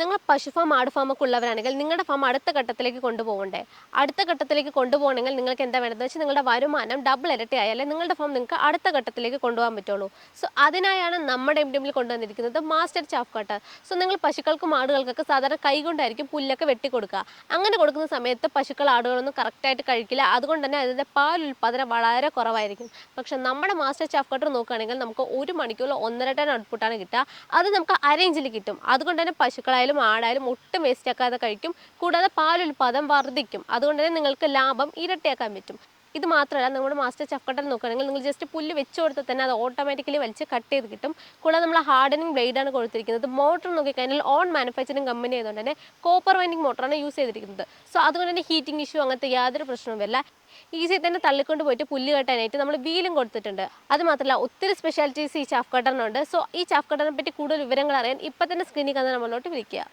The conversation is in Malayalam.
നിങ്ങൾ പശു ഫാം, ആട് ഫാം ഒക്കെ ഉള്ളവരാണെങ്കിൽ നിങ്ങളുടെ ഫാം അടുത്ത ഘട്ടത്തിലേക്ക് കൊണ്ടുപോകണ്ടേ? അടുത്ത ഘട്ടത്തിലേക്ക് കൊണ്ടുപോകണമെങ്കിൽ നിങ്ങൾക്ക് എന്താ വേണ്ടതെന്ന് വെച്ചാൽ നിങ്ങളുടെ വരുമാനം ഡബിൾ ഇരട്ടിയായാലേ നിങ്ങളുടെ ഫാം നിങ്ങൾക്ക് അടുത്ത ഘട്ടത്തിലേക്ക് കൊണ്ടുപോകാൻ പറ്റുള്ളൂ. സോ അതിനായാണ് നമ്മുടെ എംഡിഎമ്മിൽ കൊണ്ടുവന്നിരിക്കുന്നത് മാസ്റ്റർ ചാഫ് കട്ടർ. സോ നിങ്ങൾ പശുക്കൾക്കും ആടുകൾക്കൊക്കെ സാധാരണ കൈകൊണ്ടായിരിക്കും പുല്ലൊക്കെ വെട്ടിക്കൊടുക്കുക. അങ്ങനെ കൊടുക്കുന്ന സമയത്ത് പശുക്കൾ, ആടുകളൊന്നും കറക്റ്റായിട്ട് കഴിക്കില്ല. അതുകൊണ്ട് തന്നെ അതിൻ്റെ പാൽ ഉൽപ്പാദനം വളരെ കുറവായിരിക്കും. പക്ഷേ നമ്മുടെ മാസ്റ്റർ ചാഫ് കട്ടർ നോക്കുകയാണെങ്കിൽ നമുക്ക് 1 മണിക്കൂറിൽ 1.5 ടൺ ഔട്ട്പുട്ടാണ് കിട്ടുക. അത് നമുക്ക് അരേഞ്ചിൽ കിട്ടും. അതുകൊണ്ട് തന്നെ പശുക്കളായാലും ആടായാലും ഒട്ടും വേസ്റ്റ് ആക്കാതെ കഴിക്കും. കൂടാതെ പാലുൽപാദനം വർദ്ധിക്കും. അതുകൊണ്ട് തന്നെ നിങ്ങൾക്ക് ലാഭം ഇരട്ടിയാക്കാൻ പറ്റും. ഇത് മാത്രമല്ല, നമ്മുടെ മാസ്റ്റർ ചഫ് കട്ടർ നോക്കുകയാണെങ്കിൽ നിങ്ങൾ ജസ്റ്റ് പുല്ല് വെച്ച് കൊടുത്താൽ തന്നെ അത് ഓട്ടോമാറ്റിക്കലി വലിച്ച് കട്ട് ചെയ്ത് കിട്ടും. കൂടാതെ നമ്മൾ ഹാർഡനിങ് ബ്ലേഡാണ് കൊടുത്തിരിക്കുന്നത്. മോട്ടർ നോക്കിക്കഴിഞ്ഞാൽ ഓൺ മാനുഫാക്ചറിങ് കമ്പനി ആയതുകൊണ്ട് തന്നെ കോപ്പർ വൈൻഡിങ് മോട്ടറാണ് യൂസ് ചെയ്തിരിക്കുന്നത്. സോ അതുകൊണ്ട് തന്നെ ഹീറ്റിംഗ് ഇഷ്യൂ അങ്ങനത്തെ യാതൊരു പ്രശ്നവും വരില്ല. ഈസി തന്നെ തള്ളിക്കൊണ്ട് പോയിട്ട് പുല്ല് കെട്ടാനായിട്ട് നമ്മൾ വീലും കൊടുത്തിട്ടുണ്ട്. അത് മാത്രമല്ല, ഒത്തിരി സ്പെഷ്യാലിറ്റീസ് ഈ ചാഫ് കട്ടറിനുണ്ട്. സോ ഈ ചാഫ് കട്ടറിനെ പറ്റി കൂടുതൽ വിവരങ്ങൾ അറിയാൻ ഇപ്പം തന്നെ സ്ക്രീനിൽ കാണുന്ന നമ്മളോട്ട് വിളിക്കുക.